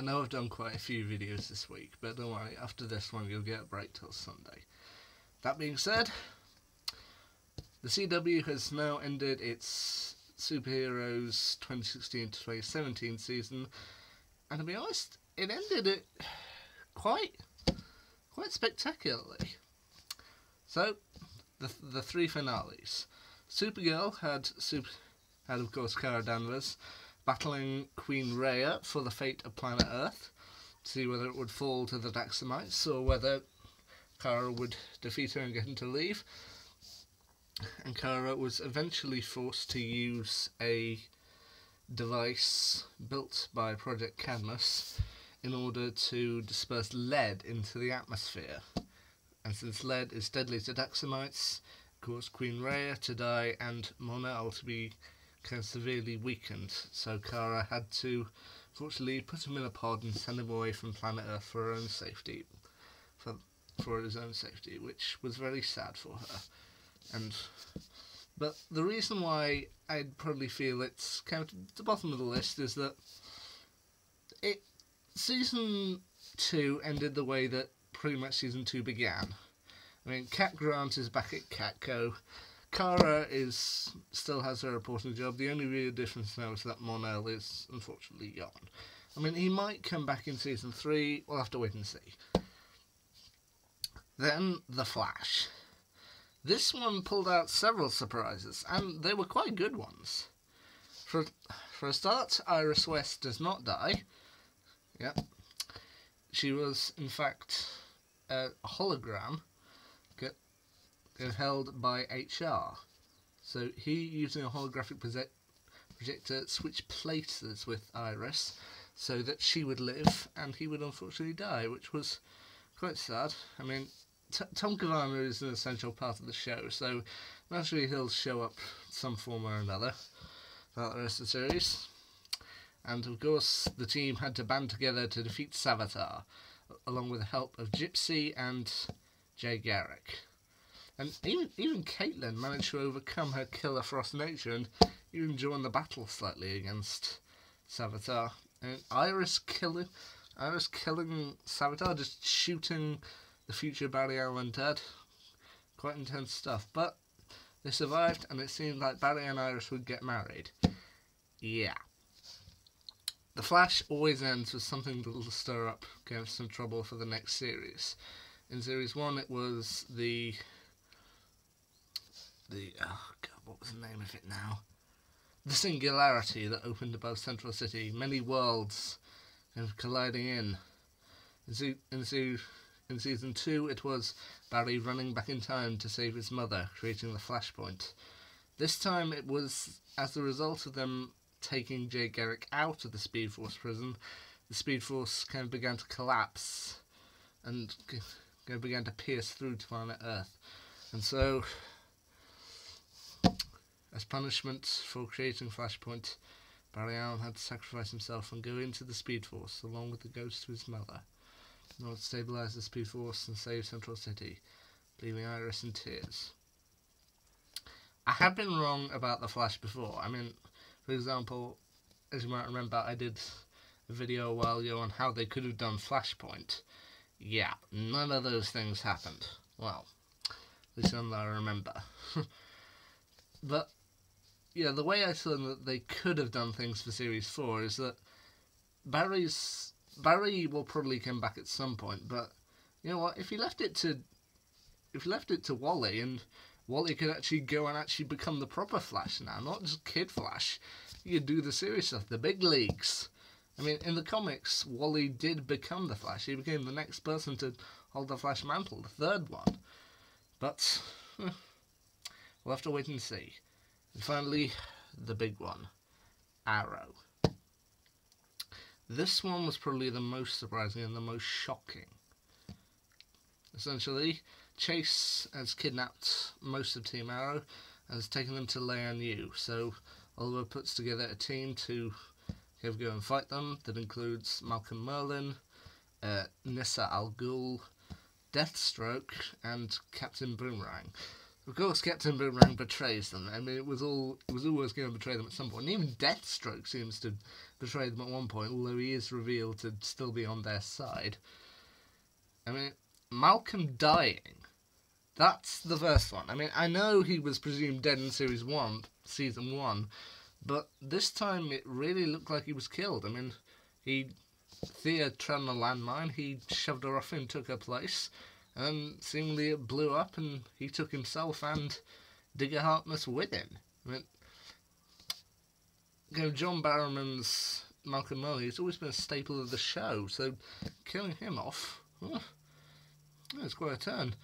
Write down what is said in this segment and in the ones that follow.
know I've done quite a few videos this week, but don't worry, after this one you'll get a break till Sunday. That being said, the CW has now ended its Superheroes 2016 to 2017 season, and to be honest, it ended it quite spectacularly. So, the three finales. Supergirl had of course Kara Danvers battling Queen Rhea for the fate of planet Earth, to see whether it would fall to the Daxamites or whether Kara would defeat her and get him to leave. And Kara was eventually forced to use a device built by Project Cadmus in order to disperse lead into the atmosphere. And since lead is deadly to Daxamites, it caused Queen Rhea to die and Mon-El to be kind of severely weakened. So Kara had to, fortunately, put him in a pod and send him away from planet Earth for her own safety, for his own safety, which was very sad for her. But the reason why I'd probably feel it's kind of at the bottom of the list is that Season 2 ended the way that pretty much Season 2 began. I mean, Cat Grant is back at Catco. Kara still has her reporting job. The only real difference now is that Mon-El is unfortunately gone. I mean, he might come back in Season 3. We'll have to wait and see. Then, The Flash. This one pulled out several surprises, and they were quite good ones. For a start, Iris West does not die. Yep. She was, in fact, a hologram held by HR. So he, using a holographic projector, switched places with Iris so that she would live and he would unfortunately die, which was quite sad. I mean, Tom Cavanagh is an essential part of the show, so naturally he'll show up some form or another throughout the rest of the series. And of course, the team had to band together to defeat Savitar, along with the help of Gypsy and Jay Garrick. And even Caitlin managed to overcome her killer frost nature and even join the battle slightly against Savitar. And Iris killing Savitar, just shooting the future Barry Allen dead. Quite intense stuff. But they survived, and it seemed like Barry and Iris would get married. Yeah. The Flash always ends with something that will stir up some trouble for the next series. In Series 1 it was what was the name of it now? The Singularity that opened above Central City. Many worlds colliding in. In Season 2 it was Barry running back in time to save his mother, creating the Flashpoint. This time it was as a result of them taking Jay Garrick out of the Speed Force prison. The Speed Force kind of began to collapse and began to pierce through to planet Earth. And so, as punishment for creating Flashpoint, Barry Allen had to sacrifice himself and go into the Speed Force along with the ghost of his mother in order to stabilise the Speed Force and save Central City, leaving Iris in tears. I have been wrong about the Flash before. I mean, for example, as you might remember, I did a video a while ago on how they could have done Flashpoint. Yeah, none of those things happened. Well, at least none that I remember. But, yeah, the way I saw that they could have done things for Series 4 is that Barry will probably come back at some point, but you know what, if you left it to Wally, and Wally could actually go and actually become the proper Flash now, not just Kid Flash. You could do the serious stuff, the big leagues. I mean, in the comics, Wally did become the Flash. He became the next person to hold the Flash mantle, the third one. But we'll have to wait and see. And finally, the big one, Arrow. This one was probably the most surprising and the most shocking. Essentially, Chase has kidnapped most of Team Arrow and has taken them to Lian-Yu. So Oliver puts together a team to go and fight them that includes Malcolm Merlyn, Nissa Al Ghul, Deathstroke, and Captain Boomerang. Of course, Captain Boomerang betrays them. I mean, it was always going to betray them at some point. And even Deathstroke seems to betrayed them at one point, although he is revealed to still be on their side. I mean, Malcolm dying. That's the first one. I mean, I know he was presumed dead in Season 1, but this time it really looked like he was killed. I mean, Thea tread on a landmine, he shoved her off and took her place, and seemingly it blew up and he took himself and Digger Harkness with him. I mean, John Barrowman's Malcolm Murray has always been a staple of the show, so killing him off, it's quite a turn.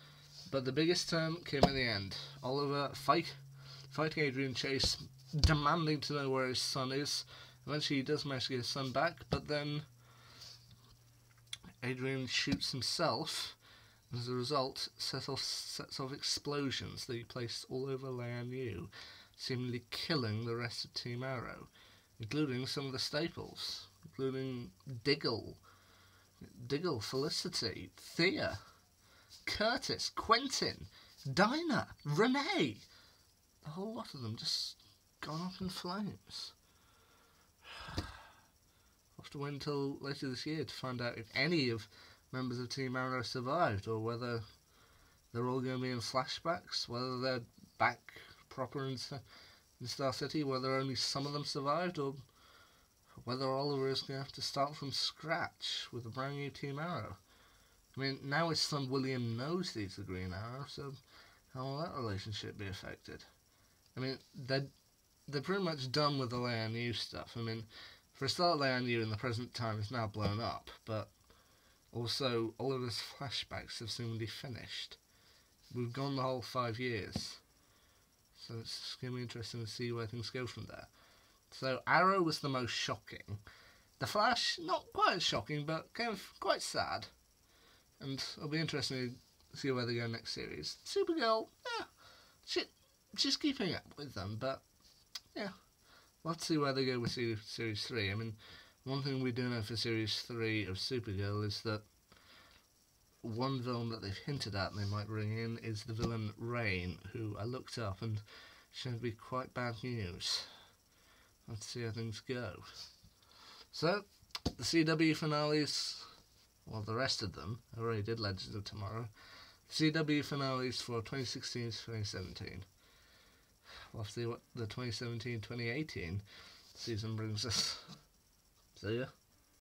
But the biggest turn came at the end. Oliver fighting Adrian Chase, demanding to know where his son is. Eventually he does manage to get his son back, but then Adrian shoots himself, and as a result sets off explosions that he placed all over Lian Yu, seemingly killing the rest of Team Arrow, including some of the staples, including Diggle, Felicity, Thea, Curtis, Quentin, Dinah, Renee. The whole lot of them just gone up in flames. I'll have to wait until later this year to find out if any of members of Team Arrow survived, or whether they're all going to be in flashbacks, whether they're back proper in Star City, whether only some of them survived, or whether Oliver is going to have to start from scratch with a brand new Team Arrow. I mean, now his son William knows he's the Green Arrow, so how will that relationship be affected? I mean, they're pretty much done with the Lian Yu stuff. I mean, for a start, Lian Yu in the present time is now blown up, but also Oliver's flashbacks have seemingly finished. We've gone the whole 5 years, so it's going to be interesting to see where things go from there. So Arrow was the most shocking. The Flash, not quite as shocking, but kind of quite sad. And it'll be interesting to see where they go next series. Supergirl, she's keeping up with them, but yeah, let's see where they go with Series 3. I mean, one thing we do know for Series 3 of Supergirl is that one villain that they've hinted at they might bring in is the villain Rain, who I looked up and should be quite bad news. Let's see how things go. So, the CW finales, well, the rest of them, I already did Legends of Tomorrow. CW finales for 2016 to 2017. We'll have to see what the 2017-2018 season brings us. See ya.